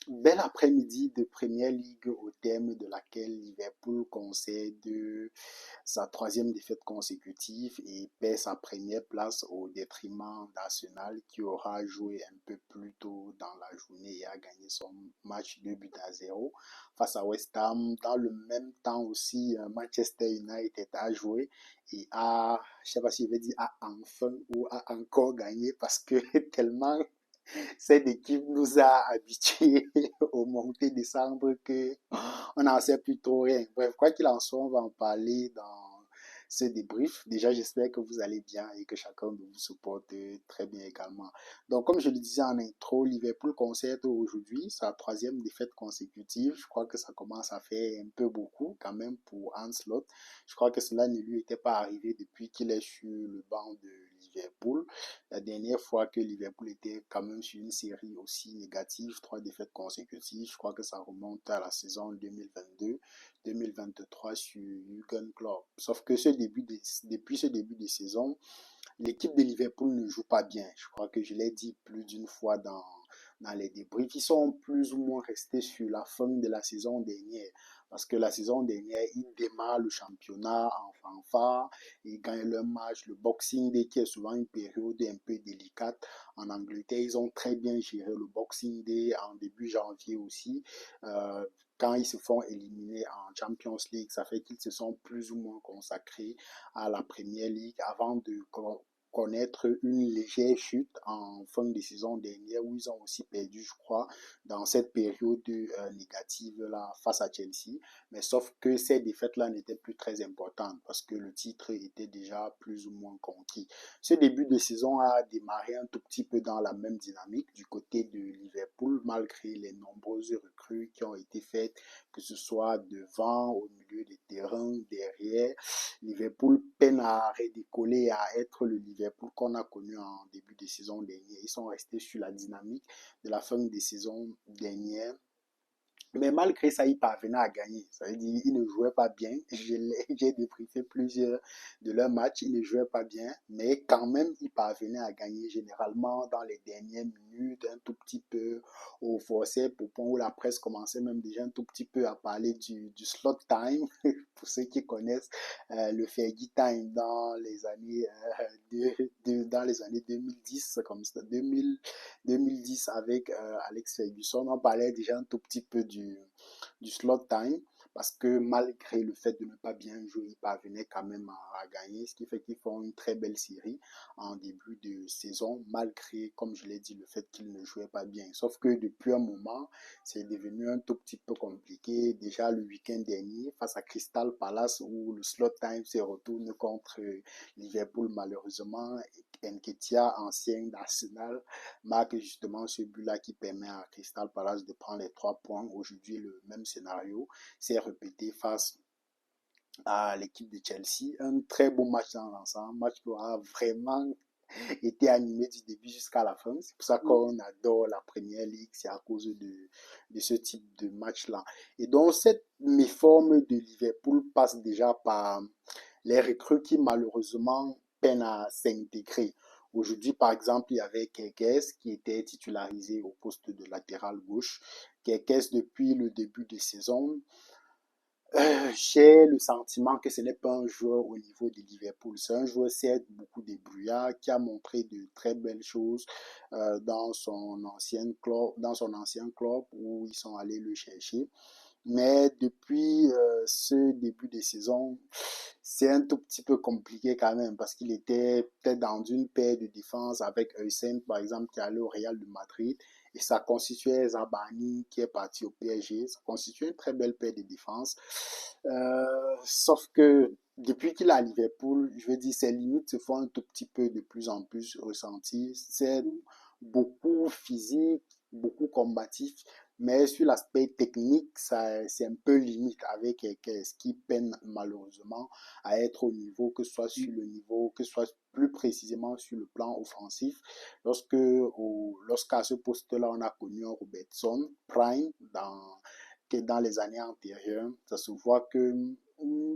Bel après-midi de Première Ligue au terme de laquelle Liverpool concède sa troisième défaite consécutive et perd sa première place au détriment d'Arsenal qui aura joué un peu plus tôt dans la journée et a gagné son match 2 buts à 0 face à West Ham. Dans le même temps aussi, Manchester United a joué et je sais pas si je vais dire a enfin ou a encore gagné parce que tellement cette équipe nous a habitués aux montées descendre que on n'en sait plus trop rien. Bref, quoi qu'il en soit, on va en parler dans ce débrief. Déjà, j'espère que vous allez bien et que chacun de vous se porte très bien également. Donc, comme je le disais en intro, Liverpool concède aujourd'hui sa troisième défaite consécutive. Je crois que ça commence à faire un peu beaucoup quand même pour Hans Slot. Je crois que cela ne lui était pas arrivé depuis qu'il est sur le banc de Liverpool. La dernière fois que Liverpool était quand même sur une série aussi négative, trois défaites consécutives, je crois que ça remonte à la saison 2022-2023 sur Jürgen Klopp. Sauf que depuis ce début de saison, l'équipe de Liverpool ne joue pas bien. Je crois que je l'ai dit plus d'une fois dans les débriefs. Ils sont plus ou moins restés sur la fin de la saison dernière. Parce que la saison dernière, ils démarrent le championnat en fanfare, ils gagnent leur match. Le Boxing Day, qui est souvent une période un peu délicate en Angleterre, ils ont très bien géré le Boxing Day en début janvier aussi. Euh, Quand ils se font éliminer en Champions League, ça fait qu'ils se sont plus ou moins consacrés à la Première Ligue avant de connaître une légère chute en fin de saison dernière où ils ont aussi perdu, je crois, dans cette période négative là face à Chelsea. Mais sauf que ces défaites-là n'étaient plus très importantes parce que le titre était déjà plus ou moins conquis. Ce début de saison a démarré un tout petit peu dans la même dynamique du côté de Liverpool, malgré les nombreuses recrues qui ont été faites, que ce soit devant, au milieu des terrains, derrière. Liverpool peine à redécoller, à être le Liverpool qu'on a connu en début de saison dernière. Ils sont restés sur la dynamique de la fin de saison dernière. Mais malgré ça, ils parvenaient à gagner. Ça veut dire qu'ils ne jouaient pas bien. J'ai débriefé plusieurs de leurs matchs. Ils ne jouaient pas bien, mais quand même, ils parvenaient à gagner généralement dans les dernières minutes, un tout petit peu au forcé, au point où la presse commençait même déjà un tout petit peu à parler du slot time, pour ceux qui connaissent le Fergie time dans les années, dans les années 2010, comme ça, 2010 avec Alex Ferguson, on parlait déjà un tout petit peu du slot time parce que malgré le fait de ne pas bien jouer, ils parvenaient quand même à gagner, ce qui fait qu'ils font une très belle série en début de saison, malgré, comme je l'ai dit, le fait qu'ils ne jouaient pas bien. Sauf que depuis un moment, c'est devenu un tout petit peu compliqué. Déjà le week-end dernier, face à Crystal Palace, où le slot time se retourne contre Liverpool, malheureusement, Nketiah, ancien d'Arsenal, marque justement ce but-là qui permet à Crystal Palace de prendre les 3 points. Aujourd'hui, le même scénario s'est répété face à l'équipe de Chelsea. Un très beau match dans l'ensemble, un match qui aura vraiment été animé du début jusqu'à la fin. C'est pour ça qu'on adore la Première Ligue, c'est à cause de ce type de match-là. Et donc, cette méforme de Liverpool passe déjà par les recrues qui malheureusement peinent à s'intégrer. Aujourd'hui, par exemple, il y avait Kerkez qui était titularisé au poste de latéral gauche. Kerkez, depuis le début de saison, j'ai le sentiment que ce n'est pas un joueur au niveau de Liverpool. C'est un joueur, certes, beaucoup débrouillard, qui a montré de très belles choses dans son ancien club où ils sont allés le chercher. Mais depuis ce début de saison, c'est un tout petit peu compliqué quand même parce qu'il était peut-être dans une paire de défense avec Hussein, par exemple, qui est allé au Real de Madrid. Et ça constituait Zabani qui est parti au PSG. Ça constituait une très belle paire de défense. Sauf que depuis qu'il est à Liverpool, je veux dire, ses limites se font un tout petit peu de plus en plus ressentir. C'est beaucoup physique, beaucoup combatif, mais sur l'aspect technique, ça, c'est un peu limite avec ce qui peine malheureusement à être au niveau, que ce soit sur le niveau, que ce soit plus précisément sur le plan offensif. Lorsqu'à ce poste-là, on a connu un Robertson Prime que dans les années antérieures, ça se voit que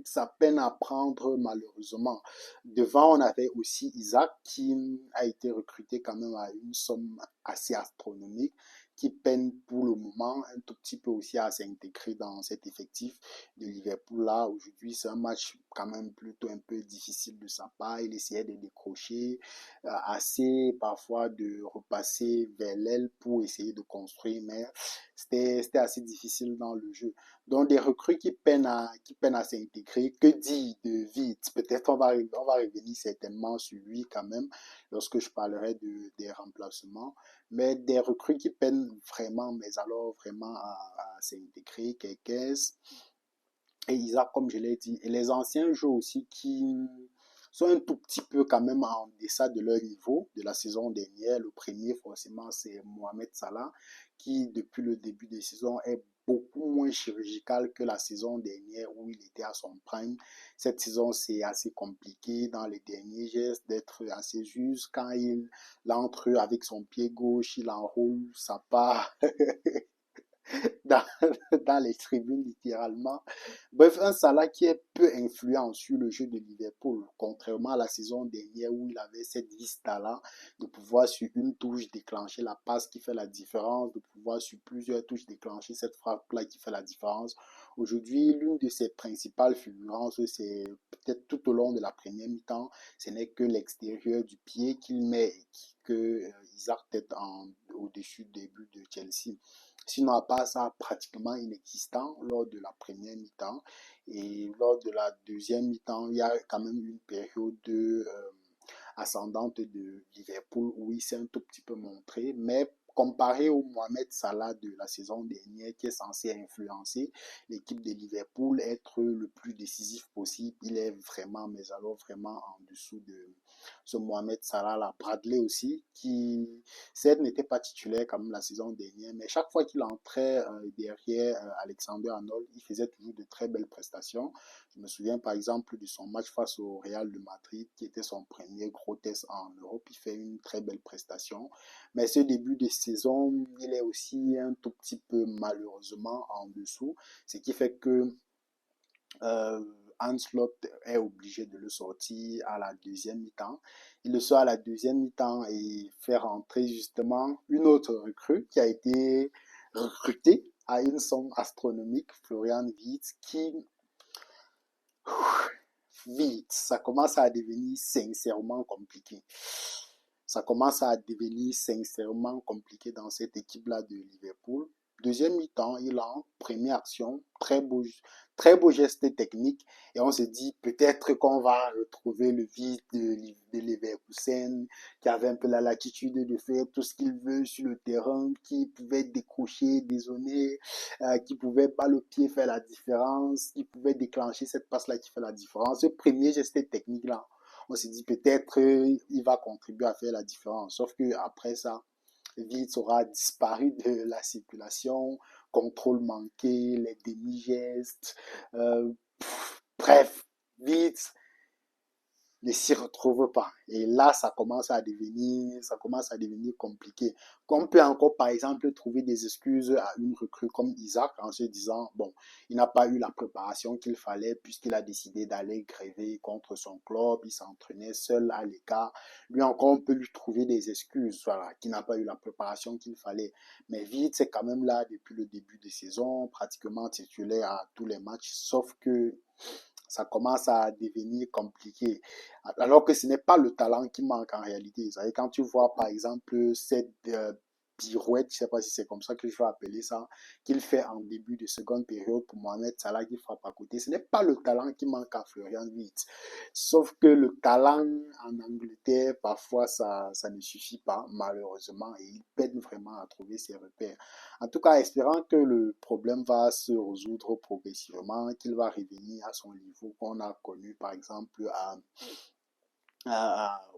ça peine à prendre malheureusement. Devant, on avait aussi Isaac qui a été recruté quand même à une somme assez astronomique, qui peine pour le moment un tout petit peu aussi à s'intégrer dans cet effectif de Liverpool là. Aujourd'hui, c'est un match quand même plutôt un peu difficile de sa part. Il essayait de décrocher, assez parfois de repasser vers l'aile pour essayer de construire, mais c'était assez difficile dans le jeu. Donc des recrues qui peinent à s'intégrer. Que dit de vite? Peut-être on va revenir certainement sur lui quand même lorsque je parlerai des remplacements. Mais des recrues qui peinent vraiment, mais alors vraiment à s'intégrer, Kekes et Isaac, comme je l'ai dit. Et les anciens joueurs aussi qui sont un tout petit peu quand même en deçà de leur niveau de la saison dernière. Le premier, forcément, c'est Mohamed Salah, qui depuis le début de saison est beaucoup moins chirurgical que la saison dernière où il était à son prime. Cette saison, c'est assez compliqué dans les derniers gestes d'être assez juste. Quand il entre avec son pied gauche, il enroule, ça part dans, dans les tribunes littéralement. Bref, un Salah qui est peu influent sur le jeu de Liverpool, contrairement à la saison dernière où il avait cette vista-là de pouvoir sur une touche déclencher la passe qui fait la différence, de pouvoir sur plusieurs touches déclencher cette frappe-là qui fait la différence. Aujourd'hui, l'une de ses principales fulgurances, c'est peut-être tout au long de la première mi-temps, ce n'est que l'extérieur du pied qu'il met et que Isaac tête au-dessus des buts de Chelsea. Sinon, à part ça, pratiquement inexistant lors de la première mi-temps. Et lors de la deuxième mi-temps, il y a quand même une période ascendante de Liverpool où il s'est un tout petit peu montré. Mais comparé au Mohamed Salah de la saison dernière qui est censé influencer l'équipe de Liverpool, être le plus décisif possible, il est vraiment, mais alors vraiment en dessous de ce Mohamed Salah là. Bradley aussi, qui certes n'était pas titulaire comme la saison dernière, mais chaque fois qu'il entrait derrière Alexander Arnold, il faisait toujours de très belles prestations. Je me souviens par exemple de son match face au Real de Madrid, qui était son premier gros test en Europe. Il fait une très belle prestation. Mais ce début de saison, il est aussi un tout petit peu malheureusement en dessous, ce qui fait que euh, Anslot est obligé de le sortir à la deuxième mi-temps. Il le sort à la deuxième mi-temps et fait rentrer justement une autre recrue qui a été recrutée à une somme astronomique, Florian Wirtz, qui vite, ça commence à devenir sincèrement compliqué. Ça commence à devenir sincèrement compliqué dans cette équipe-là de Liverpool. Deuxième mi-temps, il a en première action, très beau geste technique. Et on se dit peut-être qu'on va retrouver le vide de Leverkusen, qui avait un peu la latitude de faire tout ce qu'il veut sur le terrain, qui pouvait décrocher, dézonner, qui pouvait pas le pied faire la différence, qui pouvait déclencher cette passe-là qui fait la différence. Ce premier geste technique-là, on s'est dit peut-être il va contribuer à faire la différence. Sauf que après ça, Vite aura disparu de la circulation, contrôle manqué, les demi-gestes, euh, bref, Vite ne s'y retrouve pas. Et là, ça commence à devenir compliqué. Qu'on peut encore, par exemple, trouver des excuses à une recrue comme Isaac en se disant, bon, il n'a pas eu la préparation qu'il fallait puisqu'il a décidé d'aller gréver contre son club, il s'entraînait seul à l'écart. Lui encore, on peut lui trouver des excuses, voilà, qu'il n'a pas eu la préparation qu'il fallait. Mais vite, c'est quand même là depuis le début de saison, pratiquement titulaire à tous les matchs, sauf que ça commence à devenir compliqué. Alors que ce n'est pas le talent qui manque en réalité. Vous savez, quand tu vois par exemple cette pirouette, je ne sais pas si c'est comme ça que je vais appeler ça, qu'il fait en début de seconde période pour Mohamed Salah qui frappe à côté, ce n'est pas le talent qui manque à Florian Wirtz. Sauf que le talent en Angleterre, parfois, ça ne suffit pas, malheureusement, et il peine vraiment à trouver ses repères. En tout cas, espérant que le problème va se résoudre progressivement, qu'il va revenir à son niveau qu'on a connu, par exemple,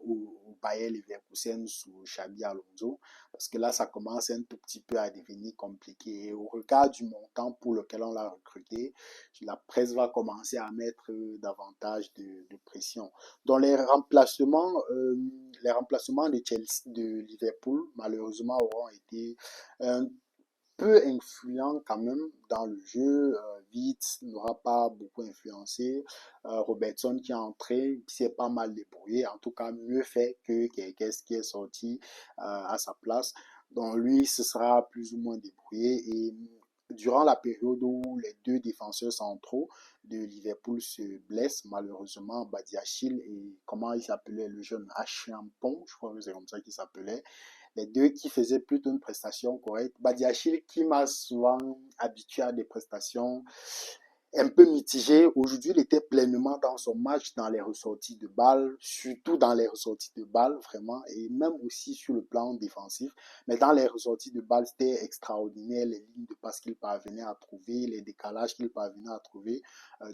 au Bayer Leverkusen sous Xabi Alonso, parce que là, ça commence un tout petit peu à devenir compliqué. Et au regard du montant pour lequel on l'a recruté, la presse va commencer à mettre davantage de pression. Dans les remplacements de Chelsea, de Liverpool, malheureusement, auront été un peu influent quand même dans le jeu. Vite n'aura pas beaucoup influencé. Robertson qui est entré, qui s'est pas mal débrouillé, en tout cas mieux fait que Kekes qui est sorti à sa place. Donc lui, ce sera plus ou moins débrouillé. Et durant la période où les deux défenseurs centraux de Liverpool se blessent, malheureusement, Badiachil et comment il s'appelait le jeune Achiampong, je crois que c'est comme ça qu'il s'appelait, les deux qui faisaient plutôt une prestation correcte. Badiachil qui m'a souvent habitué à des prestations un peu mitigé. Aujourd'hui, il était pleinement dans son match, dans les ressorties de balles, surtout dans les ressorties de balles, vraiment, et même aussi sur le plan défensif. Mais dans les ressorties de balles, c'était extraordinaire, les lignes de passe qu'il parvenait à trouver, les décalages qu'il parvenait à trouver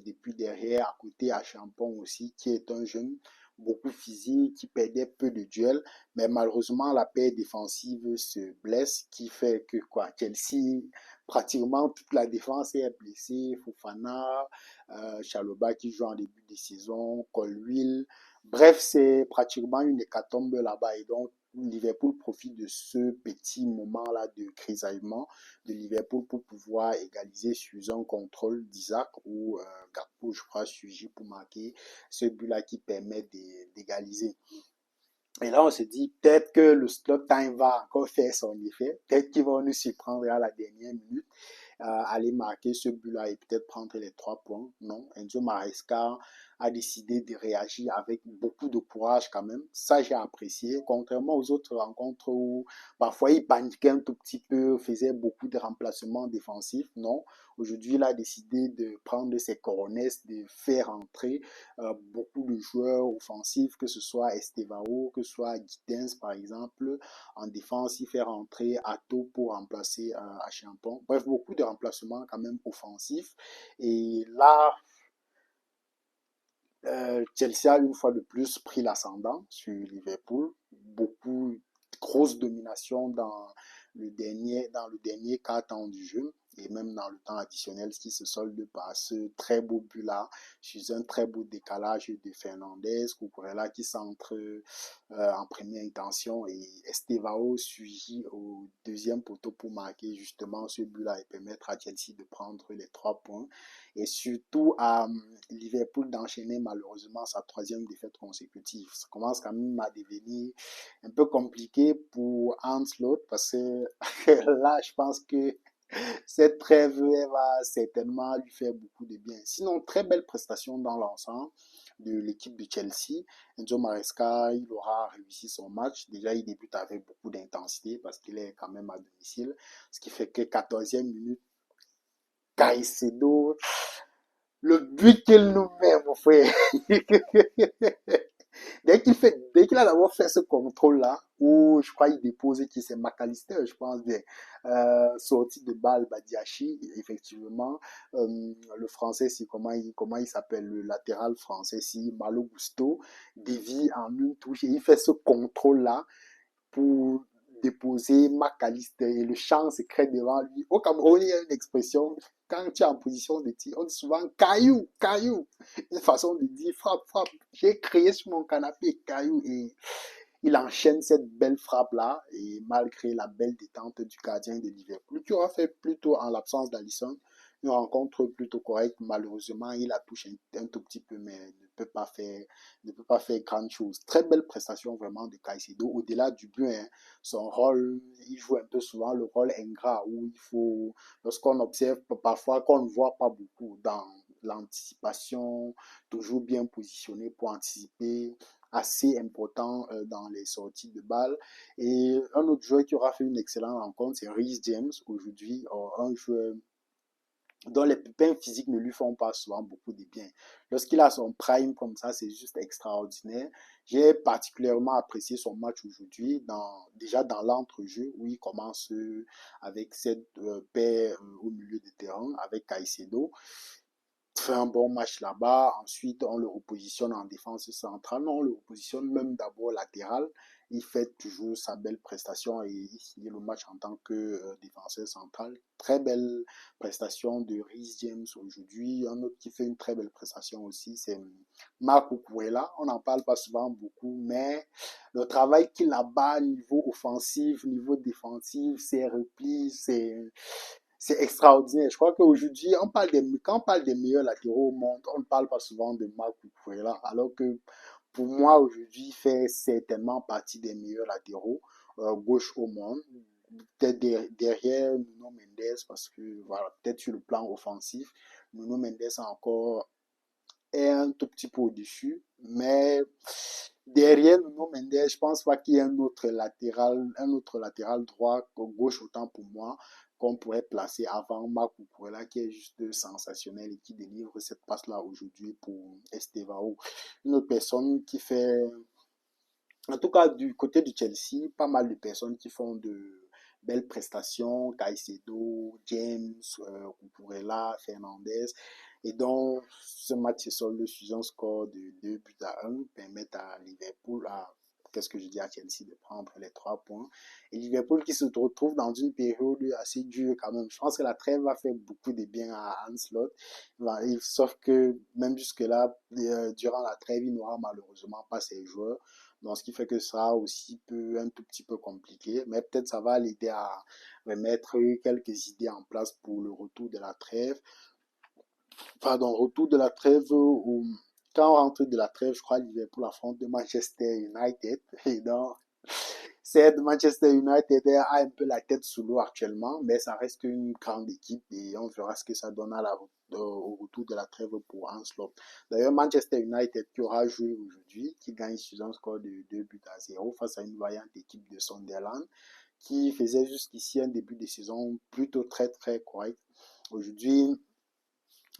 depuis derrière, à côté, à Champon aussi, qui est un jeune beaucoup physique, qui perdait peu de duels, mais malheureusement, la paire défensive se blesse, qui fait que quoi, Chelsea pratiquement toute la défense est blessée. Fofana, Chaloba qui joue en début de saison, Colwill. Bref, c'est pratiquement une hécatombe là-bas. Et donc, Liverpool profite de ce petit moment-là de crisaillement de Liverpool pour pouvoir égaliser sur un contrôle d'Isaac ou Gakpo, je crois, surgit pour marquer ce but-là qui permet d'égaliser. Et là, on se dit peut-être que le stop time va encore faire son effet. Peut-être qu'ils vont nous surprendre à la dernière minute, aller marquer ce but-là et peut-être prendre les 3 points. Non, Enzo Maresca a décidé de réagir avec beaucoup de courage quand même. Ça, j'ai apprécié. Contrairement aux autres rencontres où parfois il paniquait un tout petit peu, faisait beaucoup de remplacements défensifs. Non, aujourd'hui, il a décidé de prendre ses coronets, de faire entrer beaucoup de joueurs offensifs, que ce soit Estevao, que ce soit Gittens par exemple. En défense, il fait rentrer Atto pour remplacer Achiampong. Bref, beaucoup de remplacements quand même offensifs. Et là, Chelsea a une fois de plus pris l'ascendant sur Liverpool. Beaucoup, grosse domination dans le dernier quart temps du jeu et même dans le temps additionnel, ce qui se solde par ce très beau but-là, sur un très beau décalage de Fernandez, Cucurella qui centre en première intention et Estevao suit au deuxième poteau pour marquer justement ce but-là et permettre à Chelsea de prendre les 3 points et surtout à Liverpool d'enchaîner malheureusement sa troisième défaite consécutive. Ça commence quand même à devenir un peu compliqué pour Ancelotti parce que là, je pense que cette trêve elle va certainement lui faire beaucoup de bien. Sinon, très belle prestation dans l'ensemble de l'équipe de Chelsea. Enzo Maresca, il aura réussi son match. Déjà, il débute avec beaucoup d'intensité parce qu'il est quand même à domicile. Ce qui fait que 14e minute, Caicedo, le but qu'il nous met, mon frère. Dès qu'il a d'abord fait ce contrôle-là, où je crois qu'il dépose qui c'est McAllister, je pense bien, sortie de balle Badiachi, effectivement, le français, si comment il s'appelle, le latéral français, si Malo Gusto, dévie en une touche et il fait ce contrôle-là pour déposer McAllister et le champ se crée devant lui. Au Cameroun, il y a une expression, quand tu es en position de tir, on dit souvent caillou, caillou. Une façon de dire frappe, frappe. J'ai créé sur mon canapé caillou et il enchaîne cette belle frappe-là et malgré la belle détente du gardien de Liverpool, qui aura fait plutôt en l'absence d'Alisson, une rencontre plutôt correcte. Malheureusement, il a touché un tout petit peu, mais ne peut pas faire grande chose. Très belle prestation vraiment de Caicedo. Au-delà du but, hein, son rôle, il joue un peu souvent le rôle ingrat où il faut, lorsqu'on observe parfois qu'on ne voit pas beaucoup dans l'anticipation, toujours bien positionné pour anticiper, assez important dans les sorties de balles. Et un autre joueur qui aura fait une excellente rencontre, c'est Reece James aujourd'hui, un joueur dont les pépins physiques ne lui font pas souvent beaucoup de bien. Lorsqu'il a son prime comme ça, c'est juste extraordinaire. J'ai particulièrement apprécié son match aujourd'hui, déjà dans l'entrejeu, où il commence avec cette paire au milieu de terrain, avec Caicedo fait un bon match là-bas. Ensuite, on le repositionne en défense centrale. Non, on le repositionne même d'abord latéral. Il fait toujours sa belle prestation et il finit le match en tant que défenseur central. Très belle prestation de Reece James aujourd'hui. Un autre qui fait une très belle prestation aussi, c'est Marc Cucurella. On n'en parle pas souvent beaucoup, mais le travail qu'il a bas niveau offensif, niveau défensif, ses replis, c'est extraordinaire. Je crois qu'aujourd'hui, quand on parle des meilleurs latéraux au monde, on ne parle pas souvent de Marc Cucurella, alors que pour moi, aujourd'hui, il fait certainement partie des meilleurs latéraux gauche au monde. peut-être derrière Nuno Mendes, parce que voilà, peut-être sur le plan offensif, Nuno Mendes est un tout petit peu au-dessus, mais derrière Nuno Mendes, je pense pas qu'il y ait un autre latéral droit, gauche autant pour moi, qu'on pourrait placer avant Marc Cucurella, qui est juste sensationnel et qui délivre cette passe-là aujourd'hui pour Estevao. Une autre personne qui fait, en tout cas du côté du Chelsea, pas mal de personnes qui font de belles prestations, Caicedo, James, Cucurella, Fernandez, et donc ce match se solde sur un score de 2 buts à 1, permettent à Liverpool, qu'est-ce que je dis à Chelsea, de prendre les 3 points. Et Liverpool qui se retrouve dans une période assez dure quand même. Je pense que la trêve va faire beaucoup de bien à Ancelotti, sauf que même jusque-là, durant la trêve, il n'aura malheureusement pas ses joueurs. Donc, ce qui fait que ça sera aussi un tout petit peu compliqué, mais peut-être ça va l'aider à remettre quelques idées en place pour le retour de la trêve. Pardon, retour de la trêve, quand on rentre de la trêve, je crois, Liverpool affronte Manchester United. Et donc, c'est Manchester United a un peu la tête sous l'eau actuellement, mais ça reste une grande équipe et on verra ce que ça donne au retour de la trêve pour Ancelotti. D'ailleurs, Manchester United qui aura joué aujourd'hui, qui gagne sur un score de 2 buts à 0 face à une vaillante équipe de Sunderland, qui faisait jusqu'ici un début de saison plutôt très très correct. Aujourd'hui,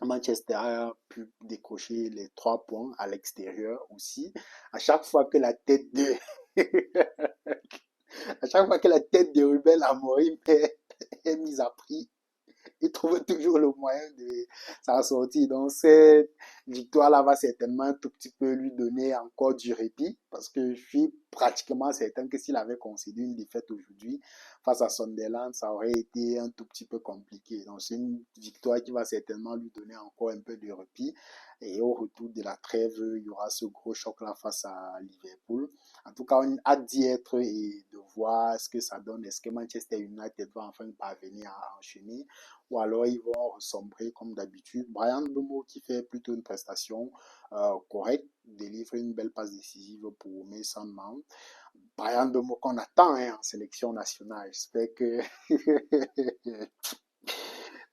Manchester a pu décrocher les 3 points à l'extérieur aussi. À chaque fois que la tête de à chaque fois que la tête de Ruben Amorim est mise à prix, il trouve toujours le moyen de s'en sortir. Donc, cette victoire-là va certainement un tout petit peu lui donner encore du répit parce que je suis pratiquement certain que s'il avait concédé une défaite aujourd'hui face à Sunderland, ça aurait été un tout petit peu compliqué. Donc, c'est une victoire qui va certainement lui donner encore un peu de répit. Et au retour de la trêve, il y aura ce gros choc-là face à Liverpool. En tout cas, on a hâte d'y être et de voir ce que ça donne. Est-ce que Manchester United va enfin parvenir à enchaîner ou alors ils vont sombrer comme d'habitude. Brian Bomo qui fait plutôt une prestation correcte, délivre une belle passe décisive pour Mason Mount. Brian Bomo qu'on attend en sélection nationale. J'espère que...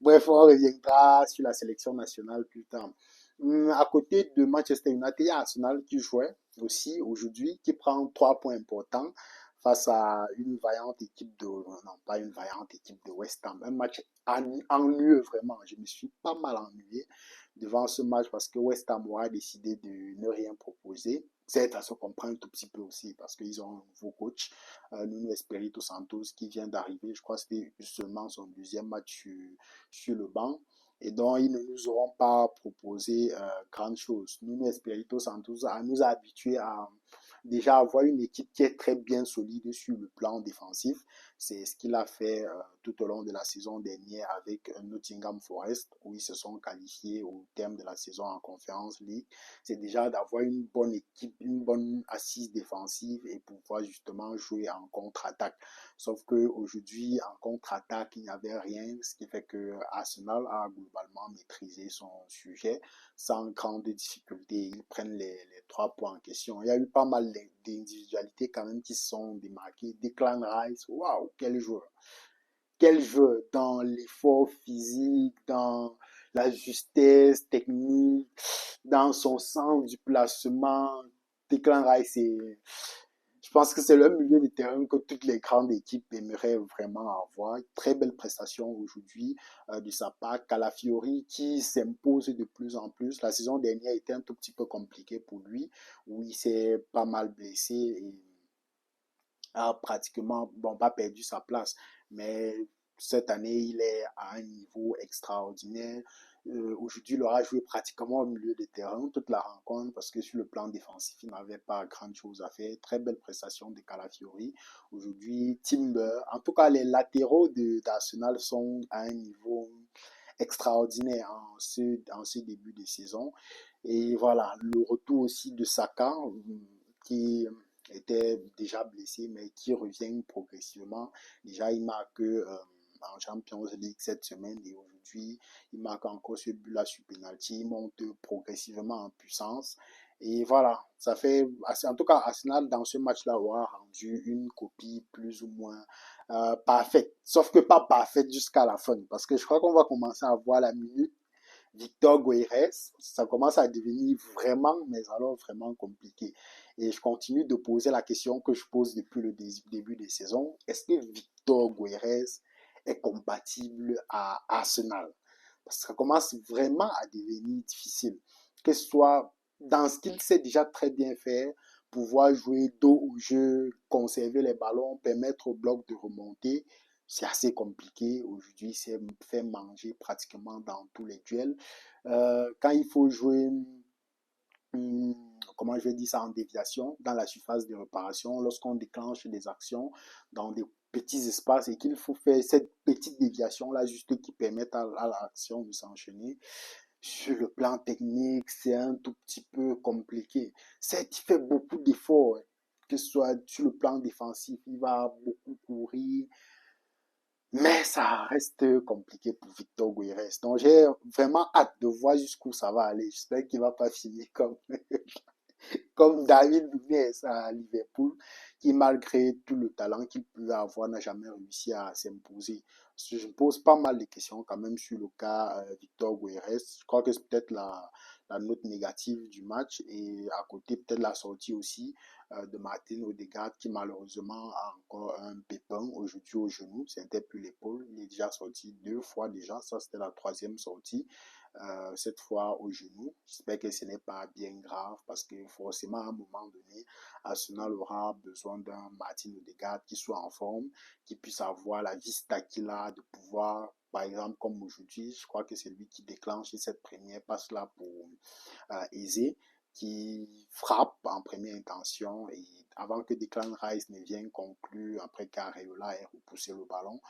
Bref, on reviendra sur la sélection nationale plus tard. À côté de Manchester United, il y a Arsenal qui jouait aussi aujourd'hui, qui prend 3 points importants face à une vaillante équipe non pas une vaillante équipe de West Ham. Un match ennuyeux vraiment. Je me suis pas mal ennuyé devant ce match parce que West Ham aura décidé de ne rien proposer. C'est à se comprendre un tout petit peu aussi parce qu'ils ont un nouveau coach, Nuno Espirito Santos, qui vient d'arriver. Je crois que c'était seulement son deuxième match sur le banc. Et donc, ils ne nous auront pas proposé grand chose. Nuno Espirito Santos nous a habitués à déjà avoir une équipe qui est très bien solide sur le plan défensif. C'est ce qu'il a fait tout au long de la saison dernière avec Nottingham Forest, où ils se sont qualifiés au terme de la saison en Conference League. C'est déjà d'avoir une bonne équipe, une bonne assise défensive et pouvoir justement jouer en contre-attaque. Sauf qu'aujourd'hui, en contre-attaque, il n'y avait rien, ce qui fait que Arsenal a globalement maîtrisé son sujet sans grande difficulté. Ils prennent les 3 points en question. Il y a eu pas mal d'individualités quand même qui se sont démarquées. Declan Rice, waouh, quel joueur! Quel joueur dans l'effort physique, dans la justesse technique, dans son sens du placement. Declan Rice, je pense que c'est le milieu de terrain que toutes les grandes équipes aimeraient vraiment avoir. Très belle prestation aujourd'hui de sa part. Calafiori qui s'impose de plus en plus. La saison dernière était un tout petit peu compliquée pour lui, où il s'est pas mal blessé et a pratiquement, bon, pas perdu sa place. Mais cette année, il est à un niveau extraordinaire. Aujourd'hui, il aura joué pratiquement au milieu de terrain toute la rencontre parce que sur le plan défensif, il n'avait pas grand chose à faire. Très belle prestation de Calafiori. Aujourd'hui, Timber, en tout cas, les latéraux d'Arsenal sont à un niveau extraordinaire en ce début de saison. Et voilà, le retour aussi de Saka, qui était déjà blessé, mais qui revient progressivement. Déjà, il marque en Champions League cette semaine et aujourd'hui, il marque encore ce but-là sur penalty. Il monte progressivement en puissance Et voilà, ça fait, en tout cas, Arsenal, dans ce match-là, aura rendu une copie plus ou moins parfaite. Sauf que pas parfaite jusqu'à la fin, parce que je crois qu'on va commencer à voir la minute Victor Gueires, ça commence à devenir vraiment, mais alors vraiment compliqué. Et je continue de poser la question que je pose depuis le début des saisons. Est-ce que Victor Gueires est compatible à Arsenal? Parce que ça commence vraiment à devenir difficile. Que ce soit dans ce qu'il sait déjà très bien faire, pouvoir jouer dos au jeu, conserver les ballons, permettre au bloc de remonter, c'est assez compliqué. Aujourd'hui, il s'est fait manger pratiquement dans tous les duels. Quand il faut jouer, comment je vais dire ça, en déviation, dans la surface de réparation, lorsqu'on déclenche des actions dans des petits espaces et qu'il faut faire cette petite déviation-là juste qui permette à l'action de s'enchaîner, sur le plan technique, c'est un tout petit peu compliqué. Certes, il fait beaucoup d'efforts, que ce soit sur le plan défensif, il va beaucoup courir, mais ça reste compliqué pour Victor Gueires. Donc j'ai vraiment hâte de voir jusqu'où ça va aller. J'espère qu'il ne va pas finir comme David Luiz à Liverpool, qui malgré tout le talent qu'il peut avoir, n'a jamais réussi à s'imposer. Je me pose pas mal de questions quand même sur le cas Victor Gueires. Je crois que c'est peut-être la note négative du match et à côté peut-être la sortie aussi de Martin Odegaard qui malheureusement a encore un pépin aujourd'hui au genou. C'était plus l'épaule. Il est déjà sorti 2 fois déjà. Ça c'était la troisième sortie. Cette fois au genou. J'espère que ce n'est pas bien grave parce que forcément à un moment donné, Arsenal aura besoin d'un Martin Odegaard qui soit en forme, qui puisse avoir la vista qu'il a, de pouvoir, par exemple comme aujourd'hui, je crois que c'est lui qui déclenche cette première passe-là pour Eze, qui frappe en première intention et avant que Declan Rice ne vienne conclure, après qu'Areola ait repoussé le ballon,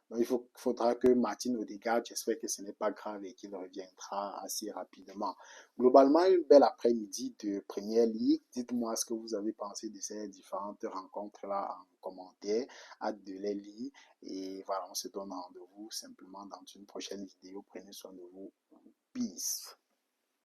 donc, faudra que Martin Odegaard, j'espère que ce n'est pas grave et qu'il reviendra assez rapidement. Globalement, une belle après-midi de Première Ligue. Dites-moi ce que vous avez pensé de ces différentes rencontres-là en commentaire. Hâte de les lire. Et voilà, on se donne rendez-vous simplement dans une prochaine vidéo. Prenez soin de vous. Peace.